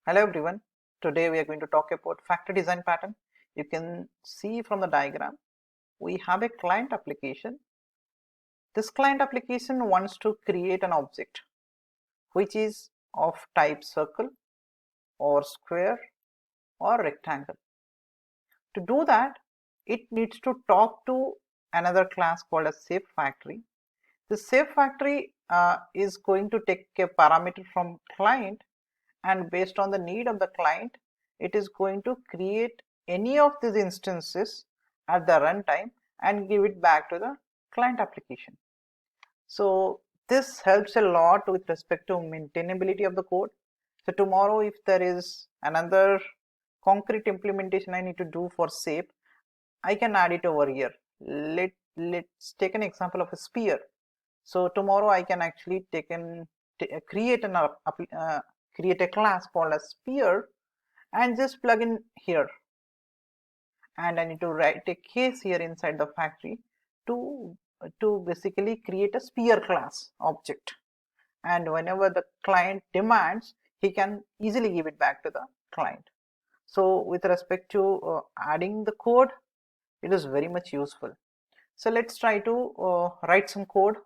Hello everyone. Today we are going to talk about factory design pattern. You can see from the diagram we have a client application. This client application wants to create an object which is of type circle or square or rectangle. To do that, it needs to talk to another class called as shape factory. This shape factory is going to take a parameter from client, and based on the need of the client, it is going to create any of these instances at the runtime and give it back to the client application. So this helps a lot with respect to maintainability of the code. So tomorrow if there is another concrete implementation I need to do for shape, I can add it over here. Let's take an example of a sphere. So tomorrow I can actually create a class called a sphere and just plug in here, and I need to write a case here inside the factory to basically create a sphere class object, and whenever the client demands, he can easily give it back to the client. So with respect to adding the code, it is very much useful. So let's try to write some code.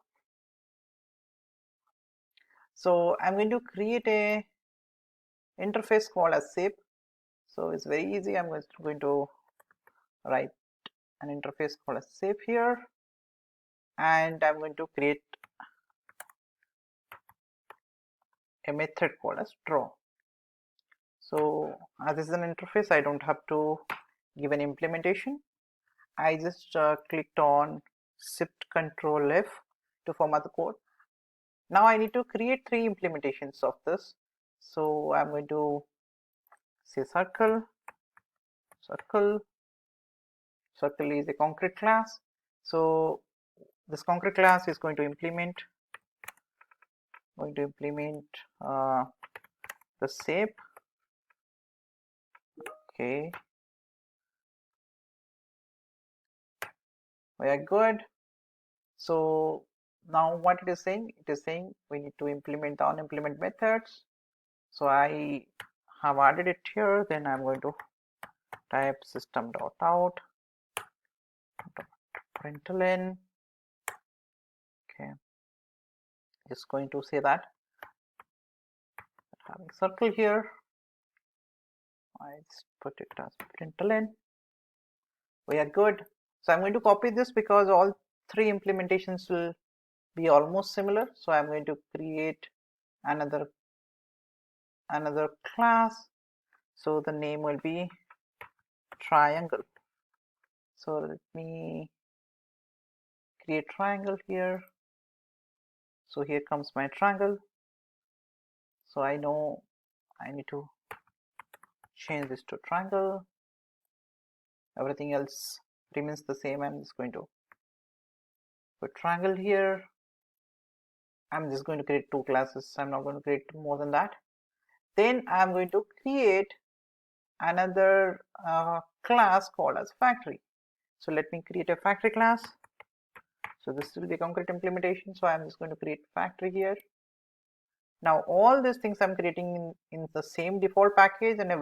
So I'm going to create a interface called as shape. So it's very easy. I'm going to write an interface called as shape here, and I'm going to create a method called as draw. So as this is an interface, I don't have to give an implementation. I just clicked on Shift Control F to format the code. Now I need to create 3 implementations of this. So I'm going to say circle. Circle is a concrete class. So this concrete class is going to implement the shape. Okay, we are good. So now what it is saying, we need to implement the unimplement methods. So I have added it here. Then I'm going to type system.out println. Okay, just going to say that having circle here, I just put it as println. We are good. So I'm going to copy this because all 3 implementations will be almost similar. So I'm going to create another class. So the name will be triangle. So let me create triangle here. So here comes my triangle. So I know I need to change this to triangle. Everything else remains the same. I'm just going to put triangle here. I'm just going to create 2 classes. I'm not going to create more than that. Then I'm going to create another class called as factory. So let me create a factory class. So this will be a concrete implementation. So I'm just going to create factory here. Now all these things I'm creating in the same default package, and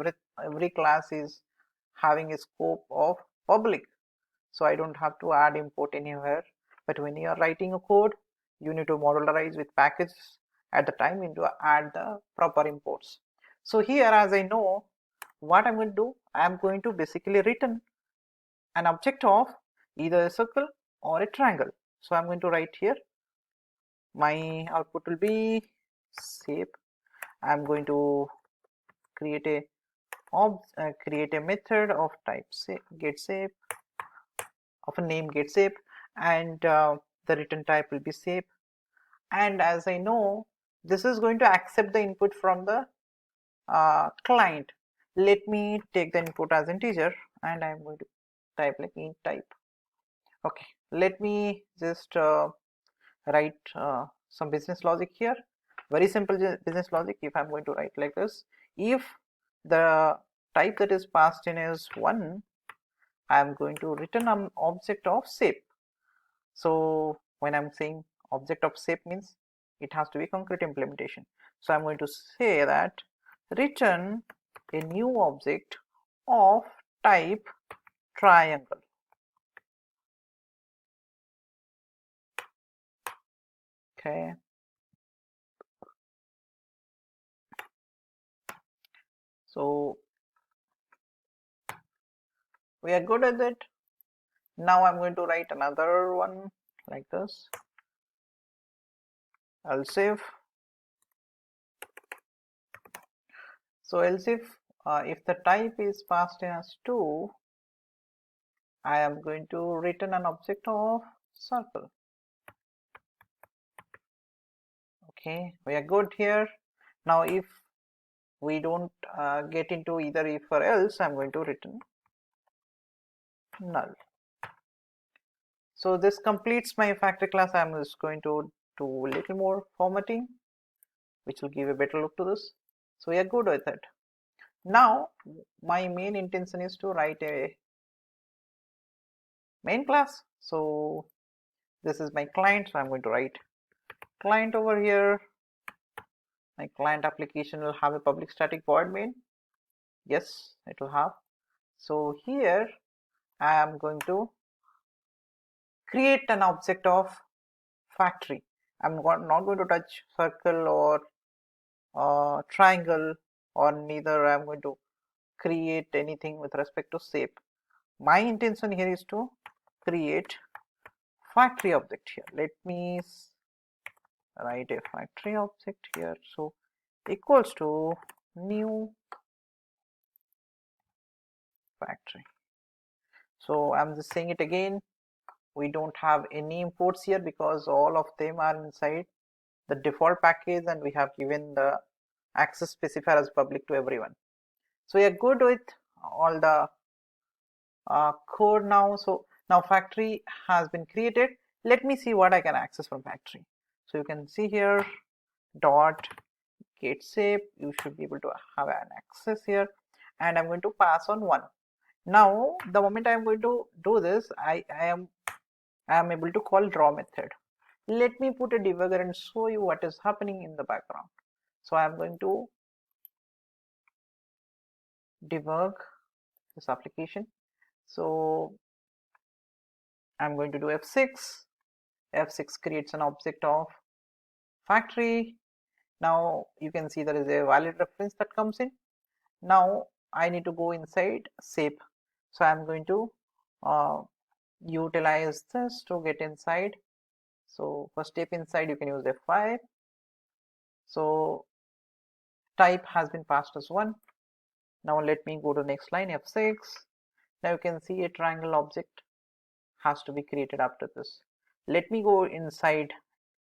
every class is having a scope of public. So I don't have to add import anywhere. But when you are writing a code, you need to modularize with packages at the time you need to add the proper imports. So here, as I know what I'm going to do, I'm going to basically return an object of either a circle or a triangle. So I'm going to write here, my output will be shape. I'm going to create a method of type get shape, of a name get shape, and the return type will be shape. And as I know, this is going to accept the input from the client. Let me take the input as integer, and I'm going to type like int type. Okay, let me just write some business logic here. Very simple business logic. If I'm going to write like this, if the type that is passed in is 1, I'm going to return an object of shape. So when I'm saying object of shape means it has to be concrete implementation. So I'm going to say that return a new object of type triangle. Okay. So we are good at it. Now I'm going to write another one like this. Else if the type is passed in as 2, I am going to return an object of circle. Okay, we are good here. Now if we don't get into either if or else, I'm going to return null. So this completes my factory class. I'm just going to do a little more formatting, which will give a better look to this. So we are good with it. Now my main intention is to write a main class. So this is my client, so I'm going to write client over here. My client application will have a public static void main. Yes, it will have. So here I am going to create an object of factory. I'm not going to touch circle or triangle, or neither I'm going to create anything with respect to shape. My intention here is to create factory object here. Let me write a factory object here. So equals to new factory. So I'm just saying it again. We don't have any imports here because all of them are inside the default package, and we have given the access specifier as public to everyone. So we are good with all the code now. So now factory has been created. Let me see what I can access from factory. So you can see here dot get shape. You should be able to have an access here, and I'm going to pass on 1. Now the moment I'm going to do this, I am able to call draw method. Let me put a debugger and show you what is happening in the background. So I'm going to debug this application. So I'm going to do F6. F6 creates an object of factory. Now you can see there is a valid reference that comes in. Now I need to go inside shape. So I'm going to utilize this to get inside. So for step inside, you can use F5. So type has been passed as 1. Now let me go to next line, F6. Now you can see a triangle object has to be created after this. Let me go inside.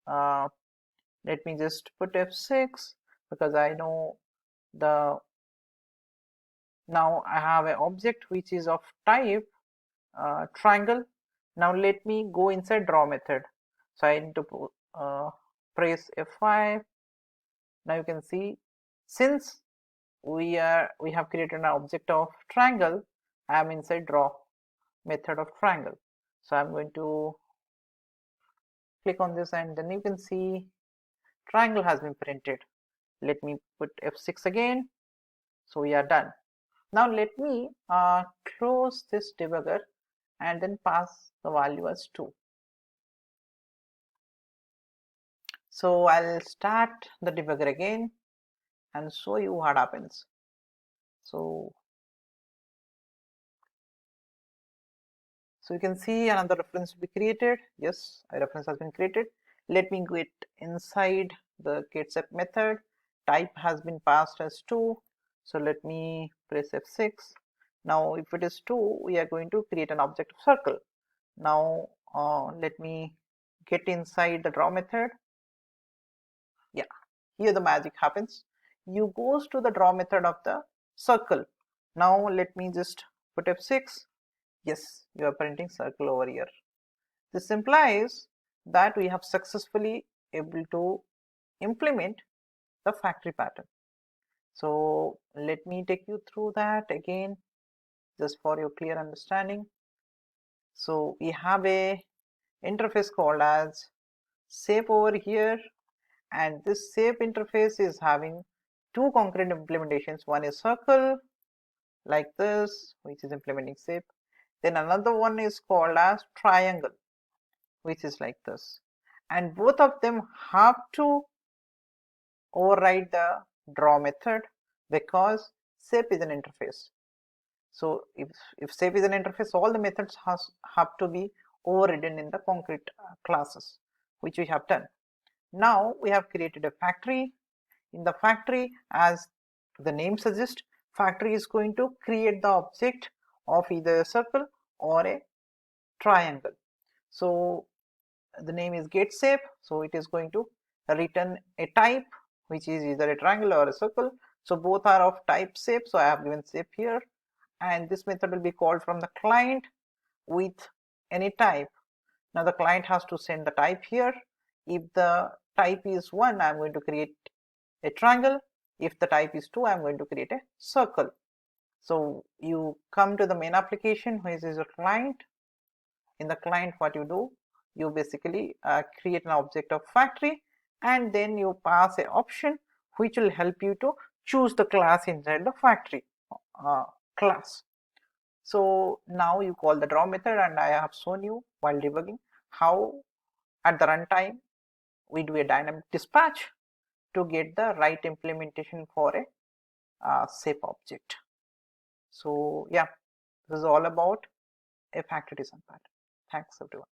Let me just put F6 because I know now I have an object which is of type triangle. Now let me go inside draw method. So I need to press F5. Now you can see, since we have created an object of triangle, I am inside draw method of triangle. So I'm going to click on this, and then you can see triangle has been printed. Let me put F6 again. So we are done. Now let me close this debugger and then pass the value as 2. So I'll start the debugger again and show you what happens. So you can see another reference will be created. Yes, a reference has been created. Let me get inside the getSep method. Type has been passed as 2. So let me press F6. Now if it is 2, we are going to create an object of circle. Now let me get inside the draw method. Yeah, here the magic happens. You goes to the draw method of the circle. Now let me just put F6. Yes, you are printing circle over here. This implies that we have successfully able to implement the factory pattern. So let me take you through that again, just for your clear understanding. So we have a interface called as shape over here, and this shape interface is having two concrete implementations. One is circle like this, which is implementing shape. Then another one is called as triangle, which is like this. And both of them have to override the draw method because shape is an interface. So if shape is an interface, all the methods have to be overridden in the concrete classes, which we have done. Now we have created a factory. In the factory, as the name suggests, factory is going to create the object of either a circle or a triangle. So the name is getShape, so it is going to return a type which is either a triangle or a circle. So both are of type shape, so I have given shape here, and this method will be called from the client with any type. Now the client has to send the type here. If the type is 1, I am going to create a triangle. If the type is 2, I am going to create a circle. So you come to the main application, which is a client. In the client, what you do, you basically create an object of factory, and then you pass an option which will help you to choose the class inside the factory class. So now you call the draw method, and I have shown you while debugging how at the runtime we do a dynamic dispatch to get the right implementation for a shape object. So yeah, this is all about a factory design pattern. Thanks everyone.